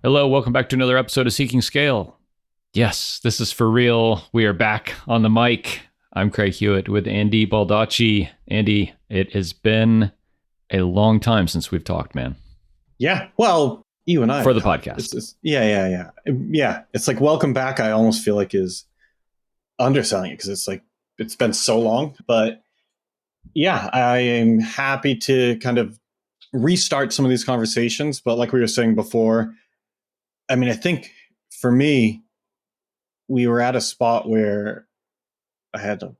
Hello, welcome back to another episode of Seeking Scale. Yes, this is for real. We are back on the mic. I'm Craig Hewitt with Andy Baldacci. Andy, it has been a long time since we've talked, man. Yeah, well, you and I. For the podcast. Yeah. It's like welcome back, I almost feel like is underselling it because it's like it's been so long. But yeah, I am happy to kind of restart some of these conversations. But like we were saying before, I mean, I think for me, we were at a spot where I had a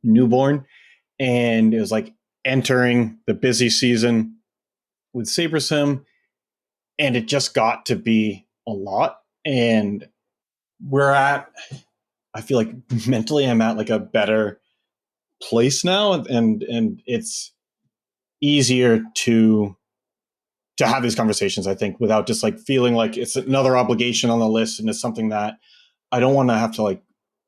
newborn and it was like entering the busy season with SaberSim, and it just got to be a lot. And I feel like mentally I'm at like a better place now, and it's easier to have these conversations, I think, without just like feeling like it's another obligation on the list and it's something that I don't want to have to like,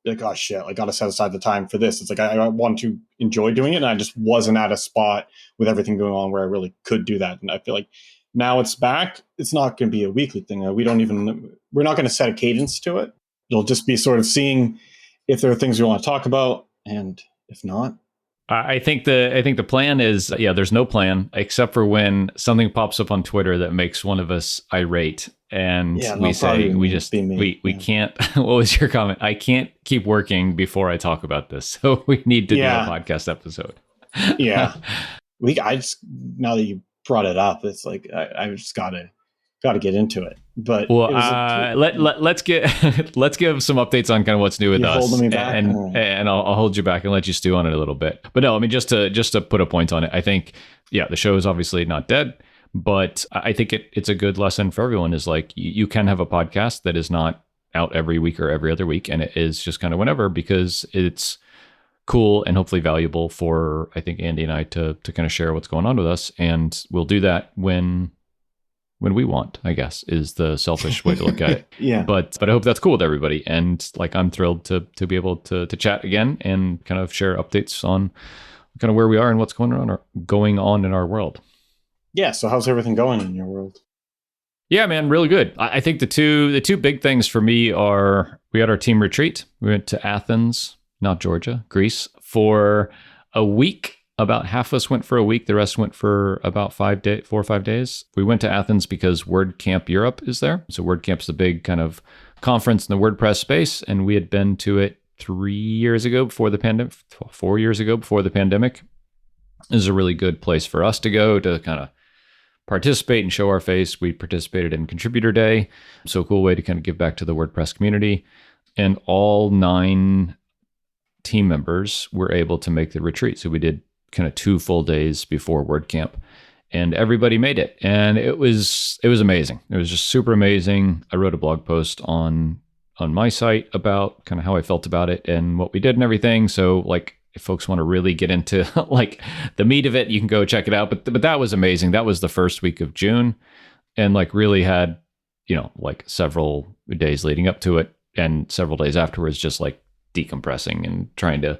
oh shit, I got to set aside the time for this. It's like I want to enjoy doing it, and I just wasn't at a spot with everything going on where I really could do that. And I feel like now it's back. It's not going to be a weekly thing. We're not going to set a cadence to it. It'll just be sort of seeing if there are things we want to talk about, and if not. I think the plan is, there's no plan except for when something pops up on Twitter that makes one of us irate. And we say, we can't, what was your comment? I can't keep working before I talk about this. So we need to do a podcast episode. Yeah. Now that you brought it up, it's like, I just got to get into it. But let's give some updates on kind of what's new with us, and I'll hold you back and let you stew on it a little bit. But no, I mean, just to put a point on it, I think the show is obviously not dead, but I think it's a good lesson for everyone. Is like you can have a podcast that is not out every week or every other week, and it is just kind of whenever, because it's cool and hopefully valuable for, I think, Andy and I to kind of share what's going on with us, and we'll do that when we want, I guess, is the selfish way to look at it. Yeah. But I hope that's cool with everybody. And like, I'm thrilled to be able to chat again and kind of share updates on kind of where we are and what's going on in our world. Yeah. So how's everything going in your world? Yeah, man, really good. I think the two big things for me are, we had our team retreat. We went to Athens, not Georgia, Greece, for a week. About half of us went for a week. The rest went for about 4 or 5 days. We went to Athens because WordCamp Europe is there. So WordCamp's the big kind of conference in the WordPress space. And we had been to it 4 years ago before the pandemic. This is a really good place for us to go to kind of participate and show our face. We participated in Contributor Day. So a cool way to kind of give back to the WordPress community. And all 9 team members were able to make the retreat. So we did kind of 2 full days before WordCamp, and everybody made it. And it was amazing. It was just super amazing. I wrote a blog post on my site about kind of how I felt about it and what we did and everything. So like, if folks want to really get into like the meat of it, you can go check it out. But that was amazing. That was the first week of June, and like really had, like several days leading up to it and several days afterwards, just like decompressing and trying to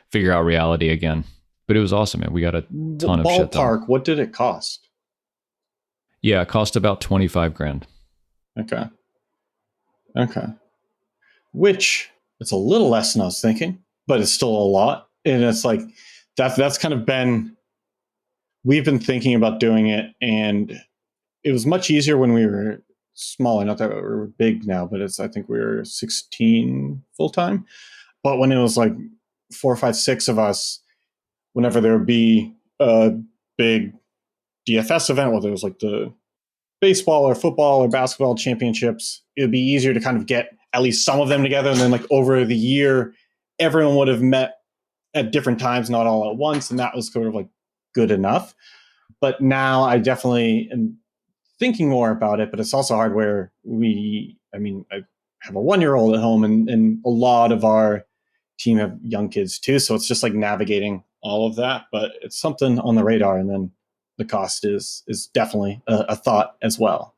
figure out reality again. But it was awesome, man. We got a ton of shit done. Ballpark, what did it cost? Yeah, it cost about $25,000. Okay. Which, it's a little less than I was thinking, but it's still a lot. And it's like, that's kind of we've been thinking about doing it, and it was much easier when we were smaller. Not that we're big now, but I think we were 16 full-time. But when it was like 4, 5, 6 of us, whenever there would be a big DFS event, whether it was like the baseball or football or basketball championships, it would be easier to kind of get at least some of them together. And then like over the year, everyone would have met at different times, not all at once. And that was sort of like good enough. But now I definitely am thinking more about it, but it's also hard where I have a 1-year-old at home, and a lot of our team have young kids too. So it's just like navigating all of that, but it's something on the radar. And then the cost is definitely a thought as well,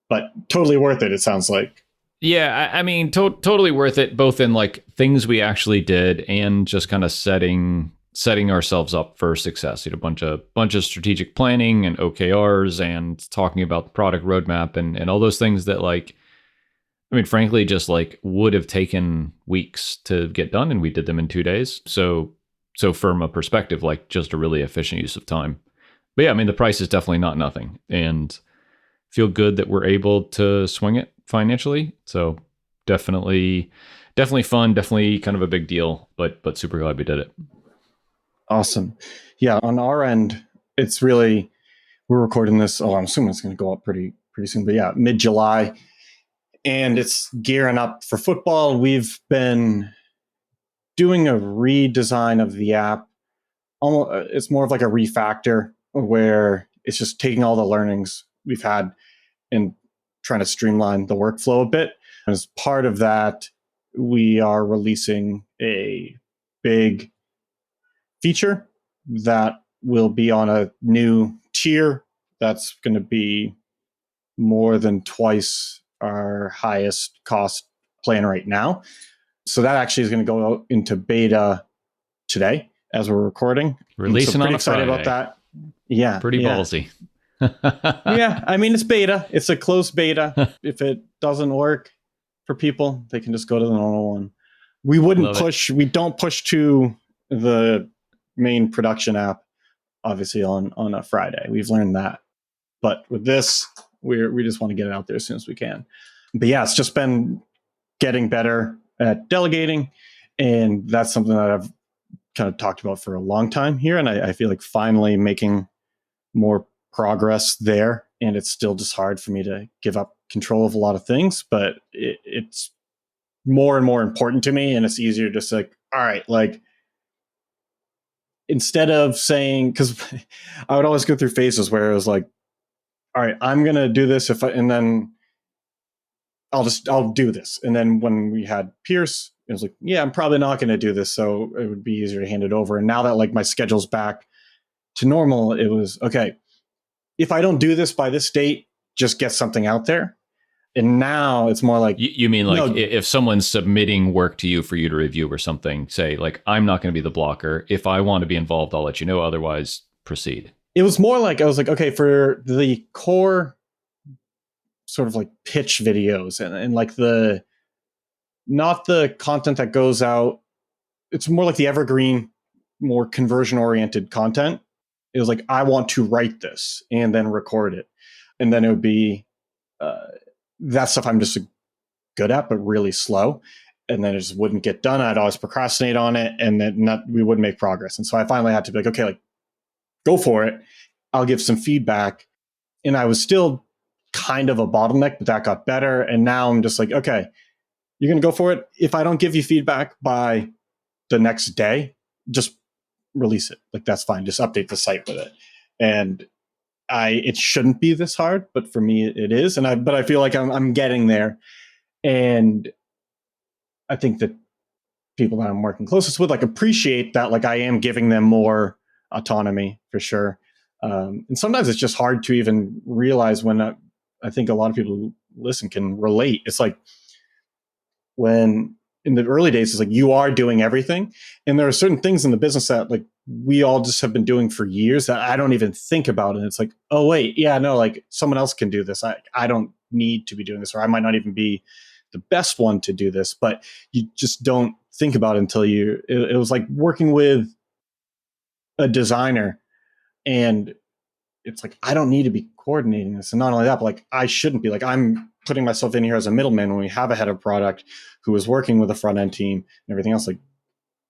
but totally worth it. It sounds like. Yeah. I mean, totally worth it, both in like things we actually did and just kind of setting setting ourselves up for success. A bunch of strategic planning and OKRs and talking about the product roadmap and all those things that like, I mean, frankly, just like would have taken weeks to get done, and we did them in 2 days. So from a perspective, like just a really efficient use of time. But yeah, I mean, the price is definitely not nothing, and feel good that we're able to swing it financially. So definitely fun, definitely kind of a big deal, but super glad we did it. Awesome. Yeah, on our end, it's really, we're recording this. Oh, I'm assuming it's going to go up pretty soon. But yeah, mid-July, and it's gearing up for football. We've been doing a redesign of the app. It's more of like a refactor where it's just taking all the learnings we've had and trying to streamline the workflow a bit. And as part of that, we are releasing a big feature that will be on a new tier that's going to be more than twice our highest cost plan right now. So that actually is going to go out into beta today as we're recording. Releasing so on a excited Friday. About that. Yeah. Pretty ballsy. Yeah. I mean, it's beta. It's a closed beta. If it doesn't work for people, they can just go to the normal one. We don't push to the main production app, obviously on a Friday. We've learned that. But with this, we just want to get it out there as soon as we can. But yeah, it's just been getting better at delegating. And that's something that I've kind of talked about for a long time here. And I feel like finally making more progress there. And it's still just hard for me to give up control of a lot of things, but it's more and more important to me. And it's easier to say, all right, like, instead of saying, because I would always go through phases where it was like, all right, I'm going to do this and then I'll do this. And then when we had Pierce, it was like, yeah, I'm probably not going to do this. So it would be easier to hand it over. And now that like my schedule's back to normal, it was okay. If I don't do this by this date, just get something out there. And now it's more like, you mean like if someone's submitting work to you for you to review or something, say like, I'm not going to be the blocker. If I want to be involved, I'll let you know. Otherwise, proceed. It was more like, I was like, okay, for the core sort of like pitch videos and like not the content that goes out. It's more like the evergreen, more conversion oriented content. It was like, I want to write this and then record it. And then it would be that stuff I'm just good at, but really slow. And then it just wouldn't get done. I'd always procrastinate on it, and then we wouldn't make progress. And so I finally had to be like, okay, like, go for it. I'll give some feedback. And I was still kind of a bottleneck, but that got better. And now I'm just like, okay, you're going to go for it. If I don't give you feedback by the next day, just release it. Like, that's fine. Just update the site with it. And it shouldn't be this hard, but for me it is. But I feel like I'm getting there. And I think that people that I'm working closest with like appreciate that. Like, I am giving them more autonomy for sure. And sometimes it's just hard to even realize when I think a lot of people who listen can relate. It's like when in the early days, it's like you are doing everything. And there are certain things in the business that like we all just have been doing for years that I don't even think about. And it's like, oh, wait, yeah, no, like someone else can do this. I don't need to be doing this, or I might not even be the best one to do this, but you just don't think about it until it was like working with a designer, and it's like, I don't need to be coordinating this. And not only that, but like, I shouldn't be. Like, I'm putting myself in here as a middleman when we have a head of product who is working with a front end team and everything else. Like,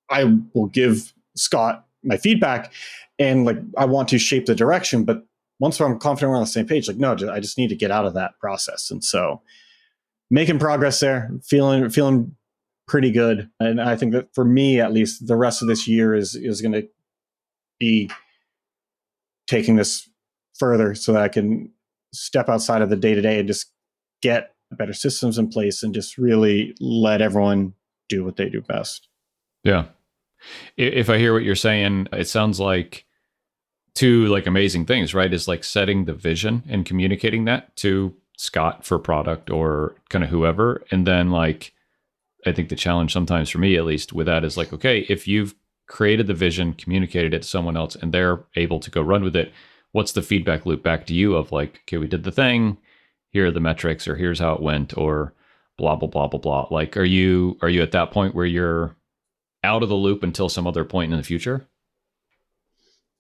I will give Scott my feedback and like, I want to shape the direction, but once I'm confident we're on the same page, like, no, I just need to get out of that process. And so making progress there, feeling pretty good. And I think that for me, at least, the rest of this year is going to be taking this further so that I can step outside of the day-to-day and just get better systems in place and just really let everyone do what they do best. Yeah. If I hear what you're saying, it sounds like two like amazing things, right? Is like setting the vision and communicating that to Scott for product or kind of whoever. And then like, I think the challenge sometimes for me, at least with that, is like, okay, if you've created the vision, communicated it to someone else, and they're able to go run with it, what's the feedback loop back to you of like, okay, we did the thing, here are the metrics, or here's how it went, or blah blah blah blah blah. Like, are you at that point where you're out of the loop until some other point in the future?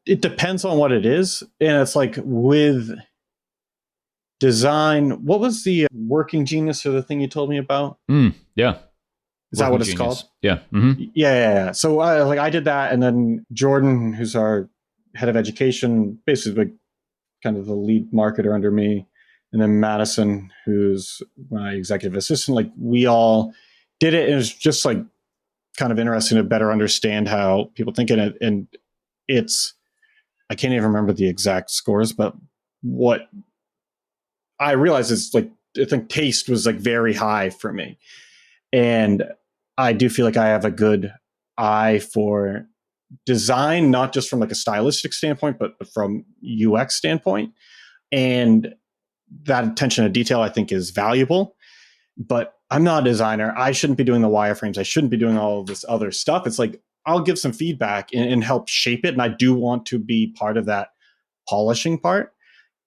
It depends on what it is. And it's like with design, what was the working genius or the thing you told me about? Yeah. Is that what it's called? Yeah. Yeah. So I did that, and then Jordan, who's our head of education, basically like kind of the lead marketer under me, and then Madison, who's my executive assistant. Like we all did it, and it was just like kind of interesting to better understand how people think in it. And it's I can't even remember the exact scores, but what I realized is like I think taste was like very high for me, and I do feel like I have a good eye for design, not just from like a stylistic standpoint, but from UX standpoint. And that attention to detail, I think, is valuable. But I'm not a designer. I shouldn't be doing the wireframes. I shouldn't be doing all of this other stuff. It's like I'll give some feedback and help shape it. And I do want to be part of that polishing part,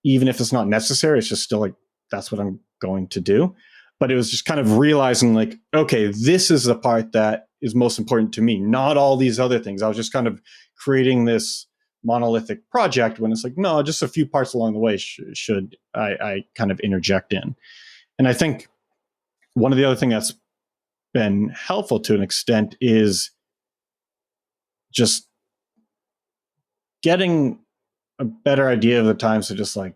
even if it's not necessary. It's just still like that's what I'm going to do. But it was just kind of realizing like, okay, this is the part that is most important to me, not all these other things. I was just kind of creating this monolithic project when it's like, no, just a few parts along the way should I kind of interject in. And I think one of the other things that's been helpful to an extent is just getting a better idea of the times to just like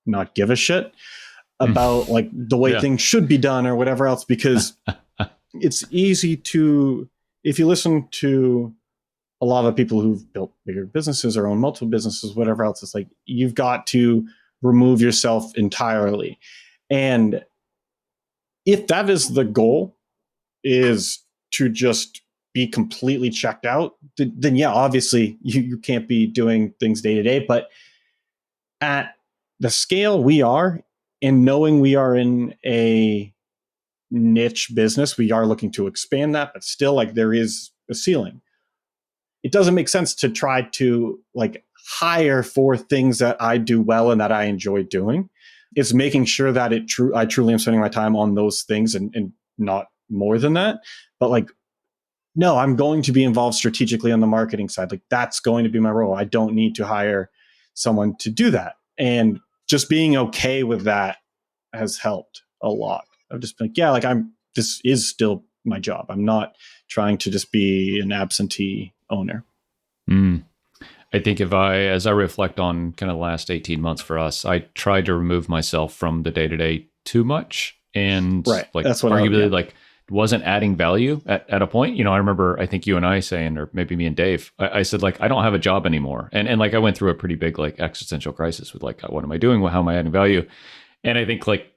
not give a shit about like the way things should be done or whatever else, because it's easy to, if you listen to a lot of people who've built bigger businesses or own multiple businesses, whatever else, it's like you've got to remove yourself entirely. And if that is the goal, is to just be completely checked out, then yeah, obviously you can't be doing things day to day. But at the scale we are, and knowing we are in a niche business, we are looking to expand that, but still like there is a ceiling. It doesn't make sense to try to like hire for things that I do well and that I enjoy doing. It's making sure that I truly am spending my time on those things and not more than that. But like, no, I'm going to be involved strategically on the marketing side. Like that's going to be my role. I don't need to hire someone to do that. And just being okay with that has helped a lot. I've just been like, yeah, like this is still my job. I'm not trying to just be an absentee owner. I think as I reflect on kind of the last 18 months for us, I tried to remove myself from the day to day too much. And like that's what arguably like wasn't adding value at a point. I remember, I think you and I saying, or maybe me and Dave, I said like, I don't have a job anymore. And like, I went through a pretty big like existential crisis with like, what am I doing? How am I adding value? And I think like,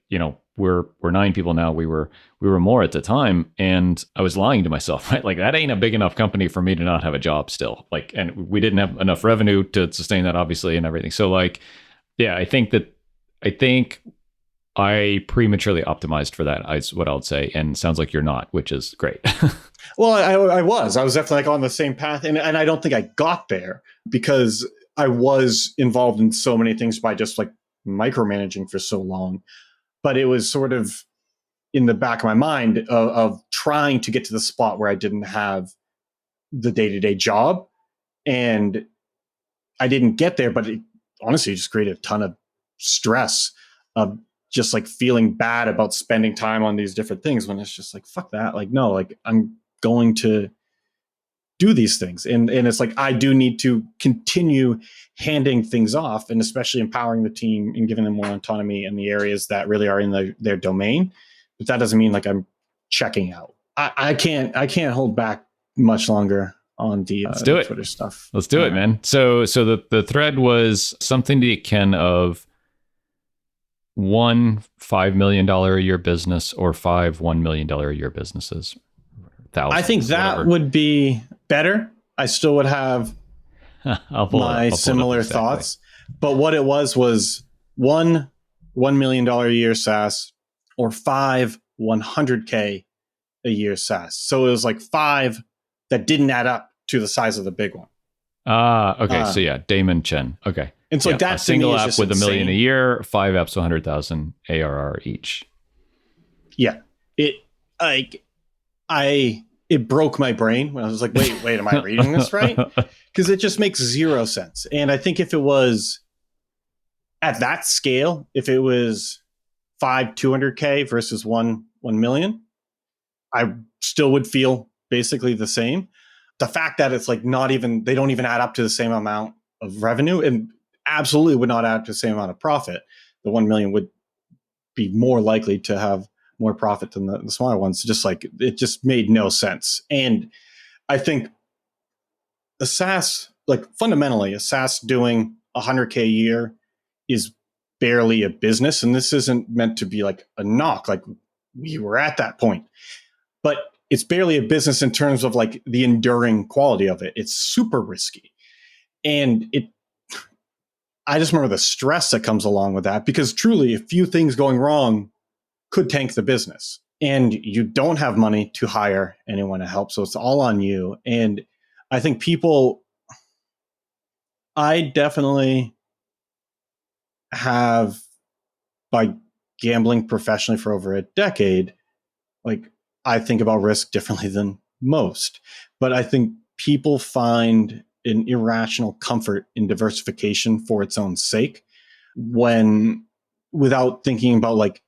we're 9 people now. We were more at the time, and I was lying to myself, right? Like that ain't a big enough company for me to not have a job still. Like, and we didn't have enough revenue to sustain that, obviously, and everything. So like, yeah, I think I prematurely optimized for that, is what I would say. And sounds like you're not, which is great. Well, I was definitely like on the same path. And I don't think I got there because I was involved in so many things by just like micromanaging for so long. But it was sort of in the back of my mind of trying to get to the spot where I didn't have the day-to-day job. And I didn't get there, but it honestly just created a ton of stress of just like feeling bad about spending time on these different things when it's just like, fuck that. Like, no, like I'm going to do these things. And it's like, I do need to continue handing things off, and especially empowering the team and giving them more autonomy in the areas that really are in their domain. But that doesn't mean like I'm checking out. I can't hold back much longer on the Twitter stuff. Let's do it, man. So the thread was something to the akin of 1 $5 million a year business or 5 $1 million a year businesses. I think that would be better. I still would have my similar thoughts. But what it was $1 million a year SaaS or 5 $100K a year SaaS. So it was like 5 that didn't add up to the size of the big one. Okay. So yeah, Damon Chen. Okay. And so Yeah, that a single to me is app just with $1 million a insane. year, 5 apps, 100,000 ARR each. Yeah. It like it broke my brain when I was like, wait, am I reading this right? Because it just makes zero sense. And I think if it was at that scale, if it was 200K versus 1 million, I still would feel basically the same. The fact that it's like not even, they don't even add up to the same amount of revenue and absolutely would not add up to the same amount of profit. The 1 million would be more likely to have more profit than the smaller ones. Just like it just made no sense. And I think a SaaS, like fundamentally, a SaaS doing 100K a year is barely a business. And this isn't meant to be like a knock. Like we were at that point, but it's barely a business in terms of like the enduring quality of it. It's super risky. And I just remember the stress that comes along with that, because truly a few things going wrong could tank the business, and you don't have money to hire anyone to help. So it's all on you. And I think I definitely have, by gambling professionally for over a decade, like I think about risk differently than most. But I think people find an irrational comfort in diversification for its own sake, when without thinking about like,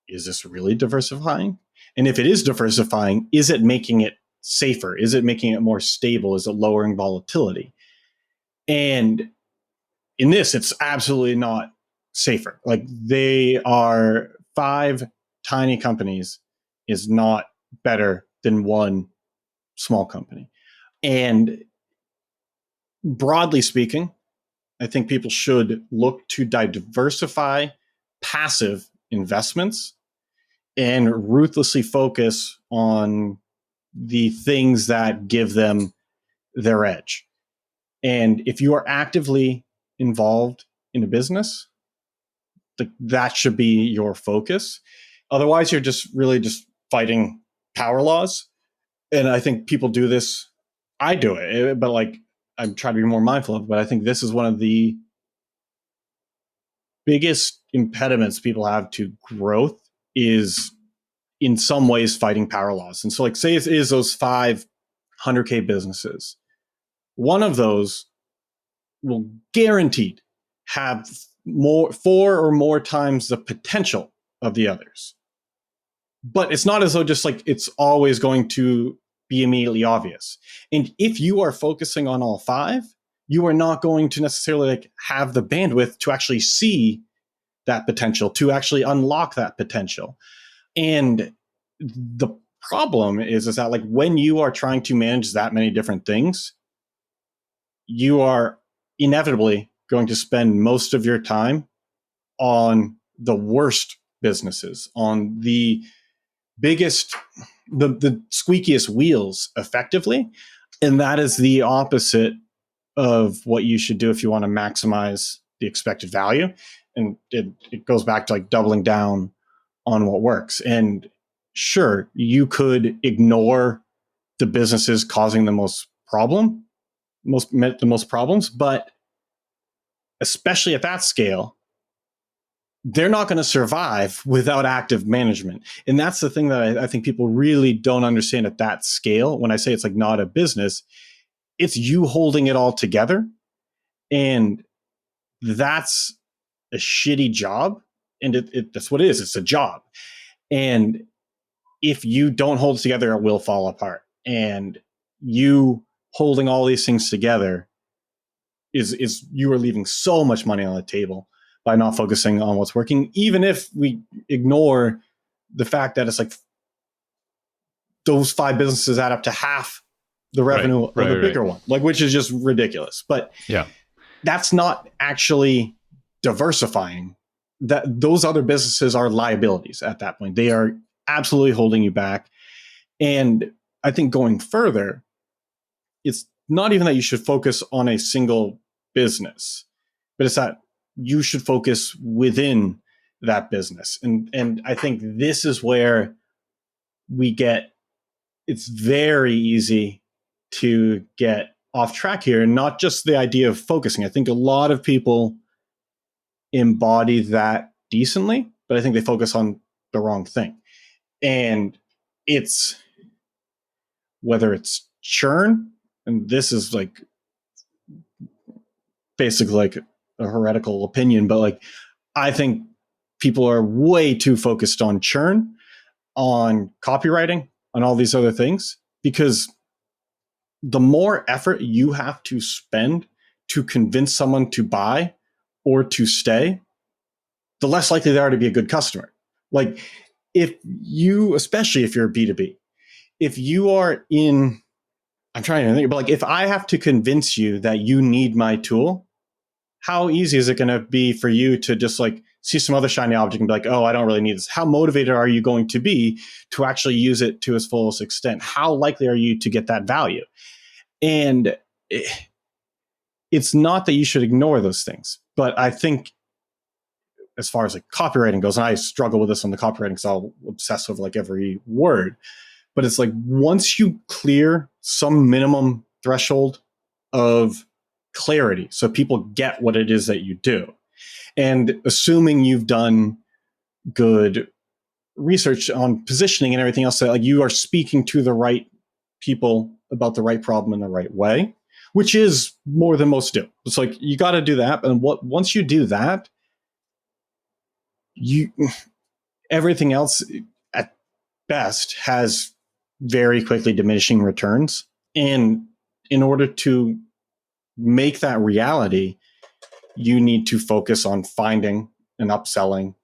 is this really diversifying? And if it is diversifying, is it making it safer? Is it making it more stable? Is it lowering volatility? And in this, it's absolutely not safer. Like they are 5 tiny companies is not better than 1 small company. And broadly speaking, I think people should look to diversify passive investments and ruthlessly focus on the things that give them their edge. And if you are actively involved in a business, that should be your focus. Otherwise, you're just really just fighting power laws. And I think people do this. I do it, but like I'm trying to be more mindful of it. But I think this is one of the biggest impediments people have to growth, is in some ways fighting power laws. And so like say it is those 500K businesses. One of those will guaranteed have 4 or more times the potential of the others. But it's not as though just like it's always going to be immediately obvious. And if you are focusing on all 5, you are not going to necessarily like have the bandwidth to actually see that potential, to actually unlock that potential. And the problem is that like when you are trying to manage that many different things, you are inevitably going to spend most of your time on the worst businesses, on the biggest, the squeakiest wheels effectively. And that is the opposite of what you should do if you want to maximize the expected value. And it goes back to like doubling down on what works. And sure, you could ignore the businesses causing the most problems, but especially at that scale, they're not going to survive without active management. And that's the thing that I think people really don't understand at that scale. When I say it's like not a business, it's you holding it all together. And that's a shitty job. And that's what it is. It's a job. And if you don't hold it together, it will fall apart. And you holding all these things together is you are leaving so much money on the table by not focusing on what's working, even if we ignore the fact that it's like those 5 businesses add up to half the revenue of the bigger one, like, which is just ridiculous. But yeah, that's not actually diversifying. That those other businesses are liabilities at that point. They are absolutely holding you back. And I think going further, it's not even that you should focus on a single business, but it's that you should focus within that business. And I think this is where it's very easy to get off track here, and not just the idea of focusing. I think a lot of people embody that decently, but I think they focus on the wrong thing. And it's whether it's churn, and this is like basically like a heretical opinion, but like I think people are way too focused on churn, on copywriting, on all these other things, because the more effort you have to spend to convince someone to buy or to stay, the less likely they are to be a good customer. Like if you, especially if you're B2B, if you are in, I'm trying to think, but like if I have to convince you that you need my tool, how easy is it going to be for you to just like see some other shiny object and be like, oh, I don't really need this? How motivated are you going to be to actually use it to its fullest extent? How likely are you to get that value? And it's not that you should ignore those things, but I think as far as like copywriting goes, and I struggle with this on the copywriting because I'll obsess over like every word, but it's like once you clear some minimum threshold of clarity so people get what it is that you do, and assuming you've done good research on positioning and everything else, that like you are speaking to the right people about the right problem in the right way, which is more than most do. It's like you got to do that, and once you do that, you everything else at best has very quickly diminishing returns. And in order to make that reality, you need to focus on finding and upselling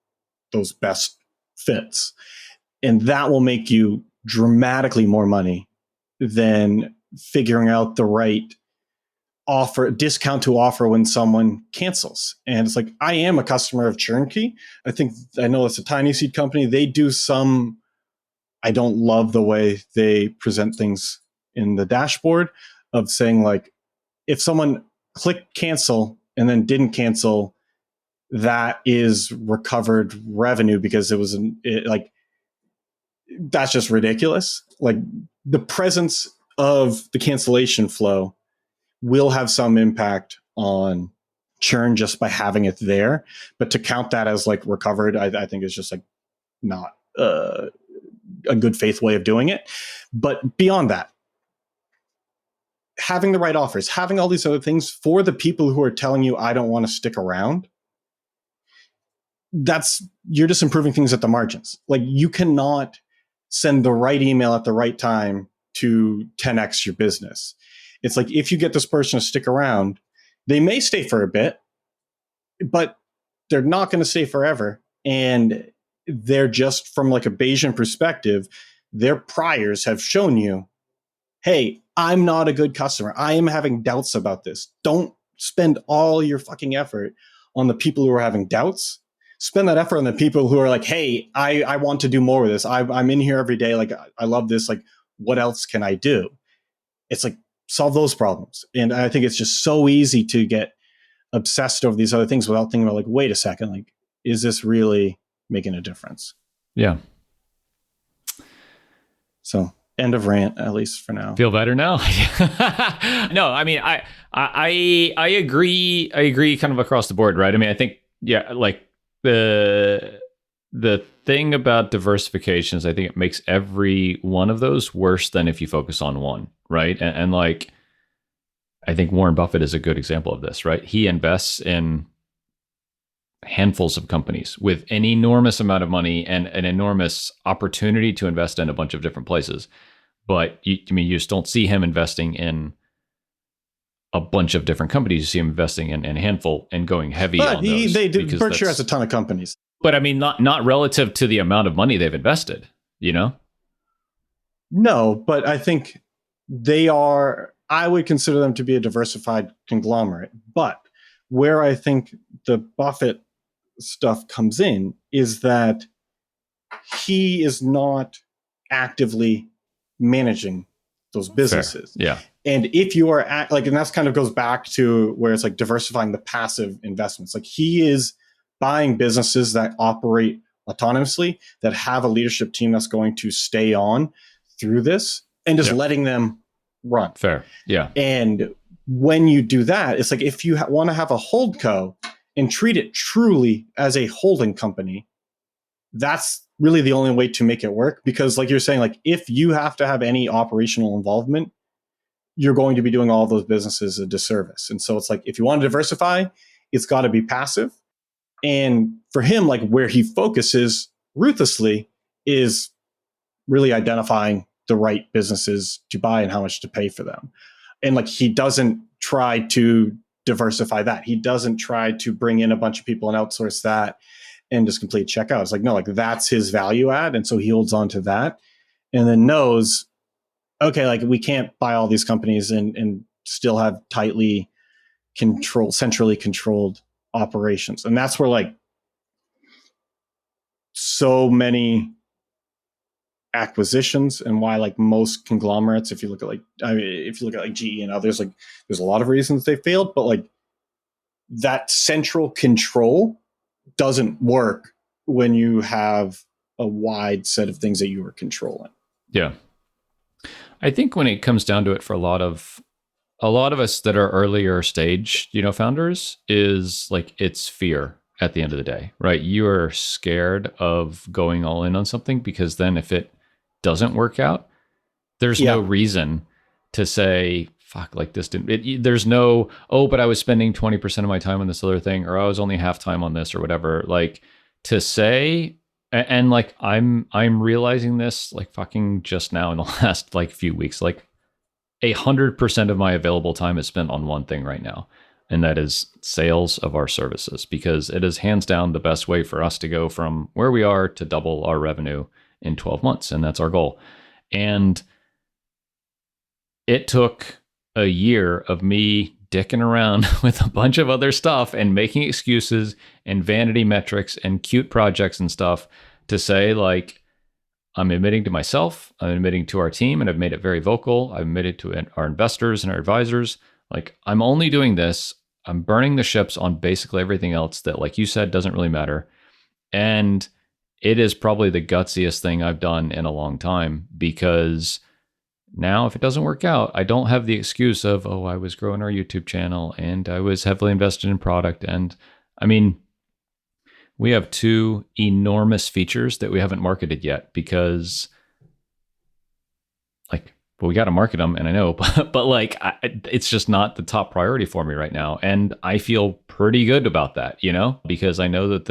those best fits. And that will make you dramatically more money than figuring out the right offer, discount to offer when someone cancels. And it's like, I am a customer of Turnkey. I know it's a tiny seed company. They do some, I don't love the way they present things in the dashboard of saying like, if someone clicked cancel and then didn't cancel, that is recovered revenue because it was like, that's just ridiculous. Like the presence of the cancellation flow will have some impact on churn just by having it there. But to count that as like recovered, I think is just like not a good faith way of doing it. But beyond that, having the right offers, having all these other things for the people who are telling you, I don't want to stick around, you're just improving things at the margins. Like you cannot send the right email at the right time to 10x your business. It's like if you get this person to stick around, they may stay for a bit, but they're not going to stay forever. And they're just from like a Bayesian perspective, their priors have shown you, hey, I'm not a good customer. I am having doubts about this. Don't spend all your fucking effort on the people who are having doubts. Spend that effort on the people who are like, hey, I want to do more with this. I'm in here every day. Like, I love this. Like, what else can I do? It's like, solve those problems. And I think it's just so easy to get obsessed over these other things without thinking about like, wait a second, like, is this really making a difference? Yeah. So end of rant, at least for now. Feel better now? No, I mean, I agree. I agree kind of across the board, right? I mean, I think, yeah, like the thing about diversification is I think it makes every one of those worse than if you focus on one, right? And like, I think Warren Buffett is a good example of this, right? He invests in handfuls of companies with an enormous amount of money and an enormous opportunity to invest in a bunch of different places. But you just don't see him investing in a bunch of different companies. You see him investing in a handful and going heavy on those. Berkshire has a ton of companies. But I mean, not relative to the amount of money they've invested, you know? No, but I think I would consider them to be a diversified conglomerate. But where I think the Buffett stuff comes in is that he is not actively managing those businesses. Fair. Yeah. And if you are and that's kind of goes back to where it's like diversifying the passive investments. Like he is buying businesses that operate autonomously, that have a leadership team that's going to stay on through this, and just letting them run. Fair. Yeah. And when you do that, it's like if you want to have a hold co and treat it truly as a holding company, that's really the only way to make it work. Because like you're saying, like if you have to have any operational involvement, you're going to be doing all of those businesses a disservice. And so it's like, if you want to diversify, it's got to be passive. And for him, like where he focuses ruthlessly is really identifying the right businesses to buy and how much to pay for them. And like he doesn't try to diversify that. He doesn't try to bring in a bunch of people and outsource that and just complete checkout. It's like, no, like that's his value add. And so he holds on to that and then knows, okay, like we can't buy all these companies and still have tightly centrally controlled operations. And that's where like so many acquisitions and why like most conglomerates, if you look at like, I mean, if you look at like GE and others, like there's a lot of reasons they failed, but like that central control doesn't work when you have a wide set of things that you are controlling. Yeah. I think when it comes down to it for a lot of us that are earlier stage, founders, is like it's fear at the end of the day, right? You are scared of going all in on something because then if it doesn't work out, there's no reason to say, fuck, like this didn't, there's no, oh, but I was spending 20% of my time on this other thing, or I was only half time on this or whatever. Like to say, and like I'm realizing this like fucking just now in the last like few weeks, like 100% of my available time is spent on one thing right now. And that is sales of our services, because it is hands down the best way for us to go from where we are to double our revenue in 12 months. And that's our goal. And it took a year of me dicking around with a bunch of other stuff and making excuses and vanity metrics and cute projects and stuff to say, like, I'm admitting to myself, I'm admitting to our team, and I've made it very vocal. I've admitted to our investors and our advisors, like, I'm only doing this. I'm burning the ships on basically everything else that, like you said, doesn't really matter. And it is probably the gutsiest thing I've done in a long time, because now if it doesn't work out, I don't have the excuse of, oh, I was growing our YouTube channel and I was heavily invested in product. And I mean, we have 2 enormous features that we haven't marketed yet because, like, well, we got to market them, and I know, but like, it's just not the top priority for me right now, and I feel pretty good about that, because I know that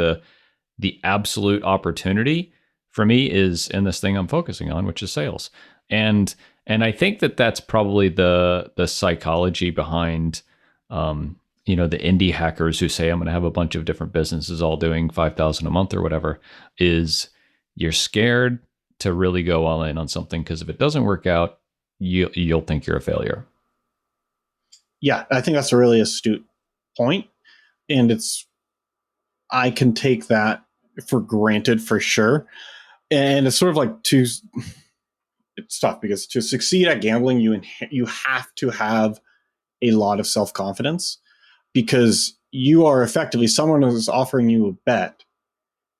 the absolute opportunity for me is in this thing I'm focusing on, which is sales, and I think that that's probably the psychology behind the indie hackers who say, I'm going to have a bunch of different businesses all doing 5,000 a month or whatever, is you're scared to really go all in on something, because if it doesn't work out, you'll think you're a failure. Yeah, I think that's a really astute point. And I can take that for granted for sure. And it's sort of like it's tough because to succeed at gambling, you have to have a lot of self-confidence, because you are effectively someone who's offering you a bet,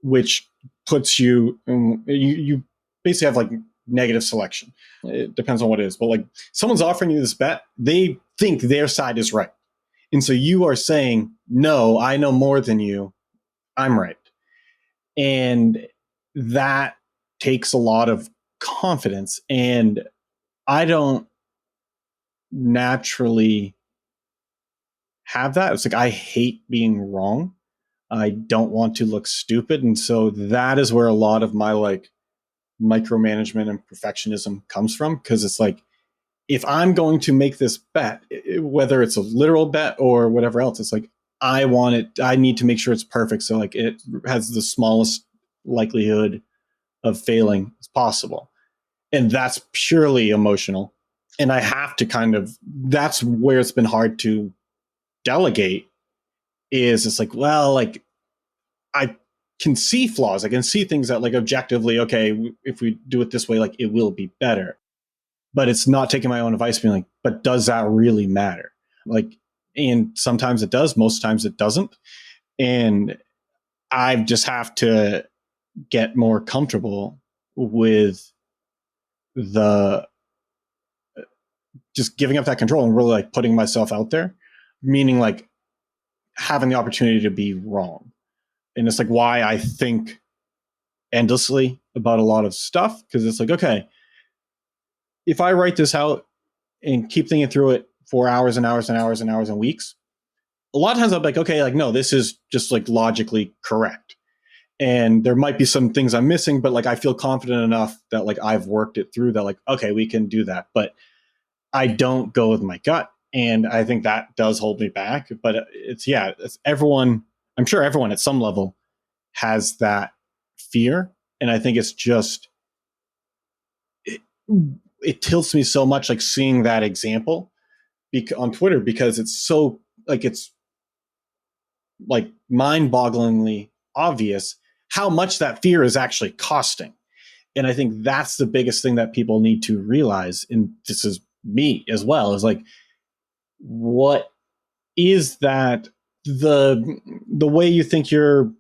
which puts you basically have like negative selection. It depends on what it is, but like someone's offering you this bet, they think their side is right. And so you are saying, no, I know more than you. I'm right. And that takes a lot of confidence. And I don't naturally have that. It's like I hate being wrong. I don't want to look stupid. And so that is where a lot of my like micromanagement and perfectionism comes from. Cause it's like, if I'm going to make this bet, whether it's a literal bet or whatever else, it's like, I need to make sure it's perfect. So like it has the smallest likelihood of failing as possible. And that's purely emotional. And I have to that's where it's been hard to delegate, is it's like, well, like I can see flaws. I can see things that like objectively, okay, if we do it this way, like it will be better. But it's not taking my own advice, being like, but does that really matter? Like, and sometimes it does, most times it doesn't. And I just have to get more comfortable with the just giving up that control and really like putting myself out there, meaning like having the opportunity to be wrong. And it's like why I think endlessly about a lot of stuff, because it's like, okay, if I write this out and keep thinking through it for hours and hours and hours and hours and weeks, a lot of times I'm like, okay, like, no, this is just like logically correct. And there might be some things I'm missing, but like I feel confident enough that like I've worked it through that, like, okay, we can do that. But I don't go with my gut. And I think that does hold me back. But it's everyone, I'm sure everyone at some level has that fear. And I think it's just, it, it tilts me so much like seeing that example on Twitter, because it's so like, it's like mind-bogglingly obvious how much that fear is actually costing. And I think that's the biggest thing that people need to realize. And this is me as well, is like, what is that, the way you think you're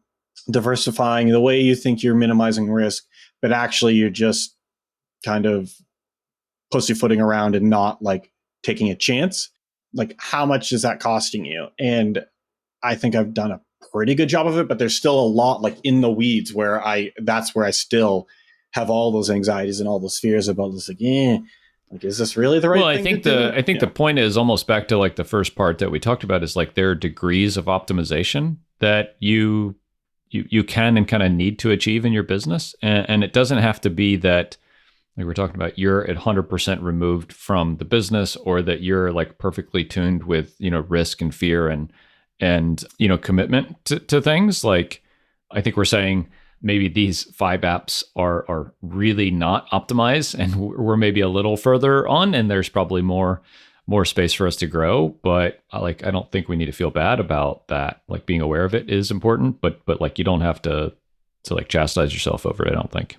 diversifying, the way you think you're minimizing risk, but actually you're just kind of pussyfooting around and not like taking a chance. Like, how much is that costing you? And I think I've done a pretty good job of it, but there's still a lot like in the weeds where that's where I still have all those anxieties and all those fears about this. Like, like, is this really the right thing to do? I think the point is almost back to like the first part that we talked about, is like there are degrees of optimization that you can and kind of need to achieve in your business. And it doesn't have to be that, like we're talking about, you're at 100% removed from the business, or that you're like perfectly tuned with, risk and fear and commitment to things. Like, I think we're saying maybe these 5 apps are really not optimized, and we're maybe a little further on, and there's probably more space for us to grow. But I don't think we need to feel bad about that. Like, being aware of it is important, but like you don't have to like chastise yourself over it, I don't think.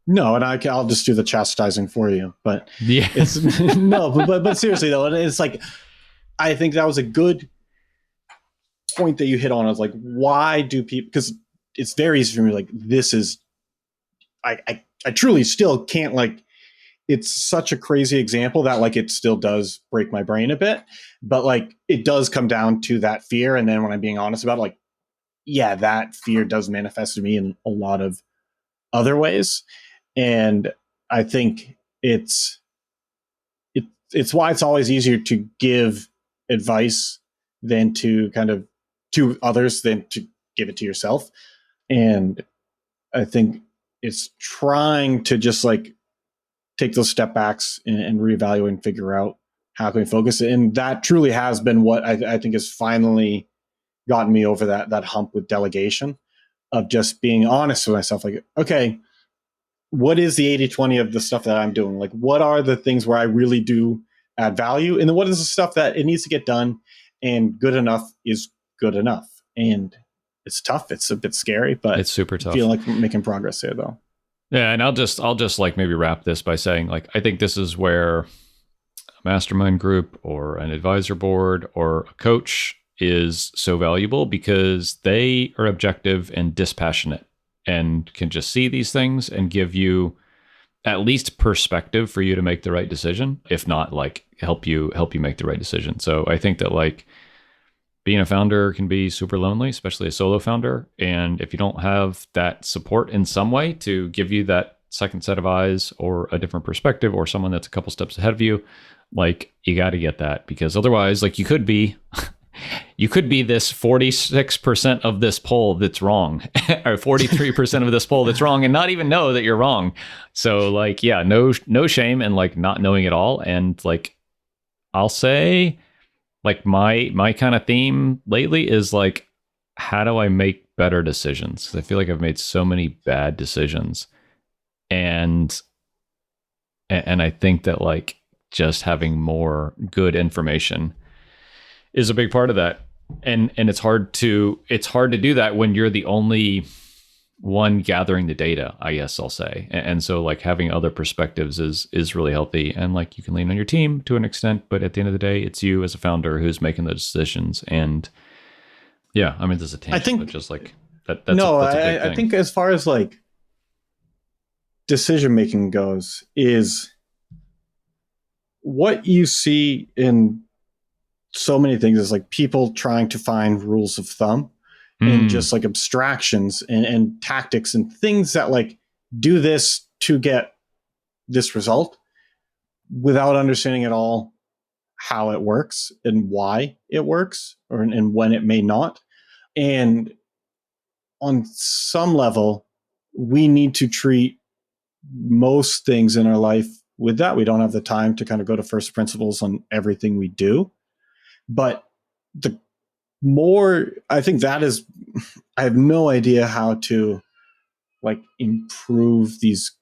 No, and I'll just do the chastising for you. But yeah, it's no, but seriously though, it's like, I think that was a good point that you hit on. Is like, why do people? Because it's very easy for me. Like, this is, I truly still can't, like, it's such a crazy example that like it still does break my brain a bit. But like, it does come down to that fear, and then when I'm being honest about it, like, yeah, that fear does manifest to me in a lot of other ways. And I think it's why it's always easier to give advice than to kind of to others than to give it to yourself. And I think it's trying to just like take those step backs and reevaluate and figure out how can we focus. And that truly has been what I think has finally gotten me over that hump with delegation, of just being honest with myself. Like, okay, what is the 80-20 of the stuff that I'm doing? Like, what are the things where I really do add value? And then what is the stuff that it needs to get done, and good enough is good enough? And it's tough. It's a bit scary, but it's super tough. I feel like we're making progress here though. Yeah. And I'll just like maybe wrap this by saying, like, I think this is where a mastermind group or an advisor board or a coach is so valuable, because they are objective and dispassionate and can just see these things and give you at least perspective for you to make the right decision, if not like help you make the right decision. So I think that like being a founder can be super lonely, especially a solo founder. And if you don't have that support in some way to give you that second set of eyes or a different perspective, or someone that's a couple steps ahead of you, like, you got to get that, because otherwise, like, you could be this 46% of this poll that's wrong, or 43% of this poll that's wrong, and not even know that you're wrong. So like, yeah, no shame in like not knowing it all. And like, I'll say, like, my kind of theme lately is like, how do I make better decisions? 'Cause I feel like I've made so many bad decisions, and I think that like just having more good information is a big part of that. And it's hard to do that when you're the only one gathering the data, I guess I'll say. And so like having other perspectives is really healthy, and like you can lean on your team to an extent, but at the end of the day, it's you as a founder who's making the decisions. And yeah, I mean, there's a tangent, I think, but just like that's a big thing. I think as far as like decision making goes, is what you see in so many things is like people trying to find rules of thumb and Mm. just like abstractions and tactics and things that like do this to get this result without understanding at all how it works and why it works or and when it may not. And on some level, we need to treat most things in our life with that. We don't have the time to kind of go to first principles on everything we do. But the more, I think that is, I have no idea how to like improve these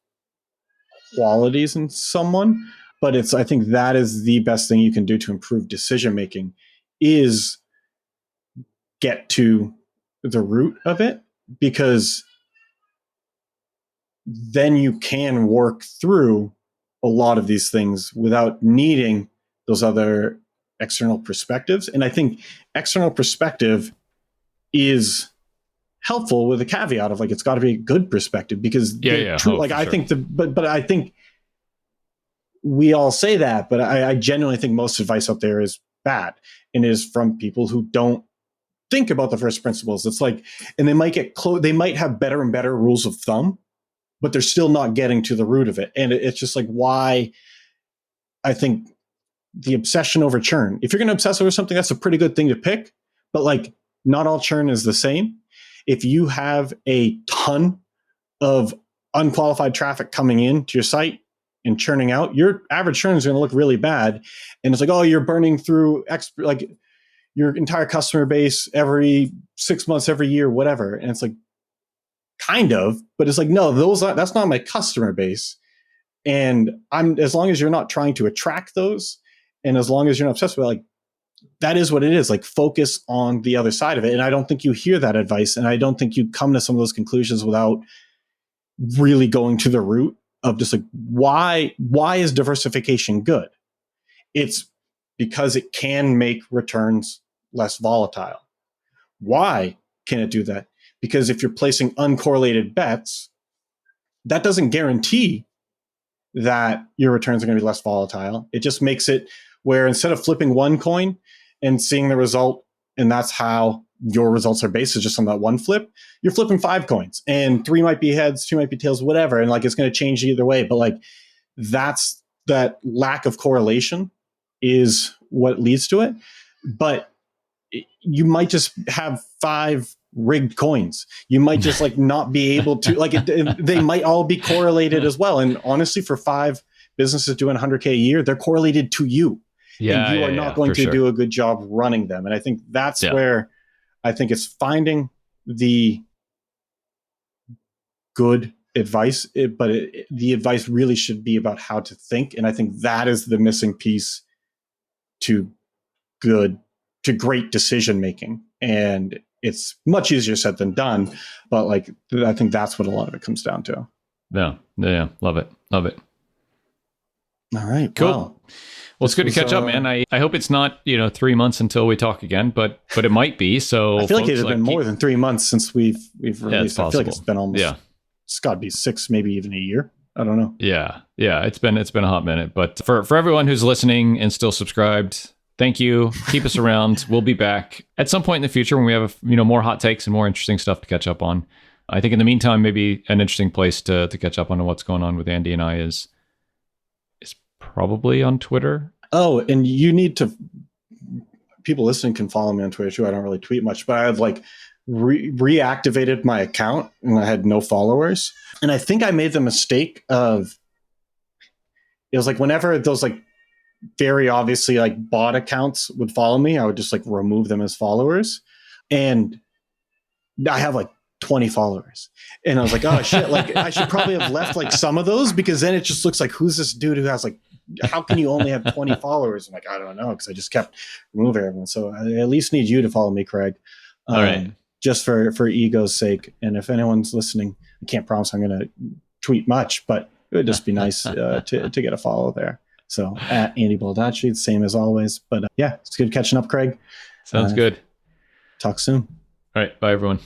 qualities in someone, but it's, I think that is the best thing you can do to improve decision making is get to the root of it, because then you can work through a lot of these things without needing those other external perspectives. And I think external perspective is helpful with a caveat of like it's got to be a good perspective, because Yeah. true, Oh, like for I sure. think but I think we all say that, but I genuinely think most advice out there is bad and is from people who don't think about the first principles. It's like, and they might get close, they might have better and better rules of thumb, but they're still not getting to the root of it. And it's just like why I think the obsession over churn. If you're going to obsess over something, that's a pretty good thing to pick, but like not all churn is the same. If you have a ton of unqualified traffic coming in to your site and churning out, your average churn is going to look really bad. And it's like, oh, you're burning through like your entire customer base every 6 months, every year, whatever. And it's like, kind of, but it's like, no, that's not my customer base. And as long as you're not trying to attract those, and as long as you're not obsessed with it, like that is what it is. Like focus on the other side of it. And I don't think you hear that advice. And I don't think you come to some of those conclusions without really going to the root of just like, why is diversification good? It's because it can make returns less volatile. Why can it do that? Because if you're placing uncorrelated bets, that doesn't guarantee that your returns are going to be less volatile. It just makes it where instead of flipping one coin and seeing the result, and that's how your results are based, is just on that one flip, you're flipping 5 coins and 3 might be heads, 2 might be tails, whatever. And like, it's going to change either way. But like, that's that lack of correlation is what leads to it. But you might just have 5 rigged coins. You might just like not be able to like they might all be correlated as well. And honestly, for 5 businesses doing 100K a year, they're correlated to you, and you are not going to do a good job running them. And I think that's where I think it's finding the good advice, the advice really should be about how to think. And I think that is the missing piece to great decision making. And it's much easier said than done, but like I think that's what a lot of it comes down to. Yeah. Love it. All right, cool. Well, it's good to catch up, man. I hope it's not 3 months until we talk again, but it might be. So I feel like it has been more than 3 months since we've released. I feel like it's been almost it's got to be 6, maybe even a year. I don't know. Yeah. It's been a hot minute, but for everyone who's listening and still subscribed, thank you. Keep us around. We'll be back at some point in the future when we have more hot takes and more interesting stuff to catch up on. I think in the meantime, maybe an interesting place to catch up on what's going on with Andy and I is probably on Twitter. Oh, and you need to. People listening can follow me on Twitter too. I don't really tweet much, but I have like reactivated my account and I had no followers. And I think I made the mistake of, it was like whenever those like very obviously like bot accounts would follow me, I would just like remove them as followers. And I have like 20 followers. And I was like, oh shit, like I should probably have left like some of those, because then it just looks like, who's this dude who has like, how can you only have 20 followers? I'm like, I don't know, because I just kept removing everyone. So I at least need you to follow me, Craig. All right. Just for ego's sake. And if anyone's listening, I can't promise I'm going to tweet much, but it would just be nice to get a follow there. So at Andy Baldacci, same as always. But yeah, it's good catching up, Craig. Sounds good. Talk soon. All right. Bye, everyone.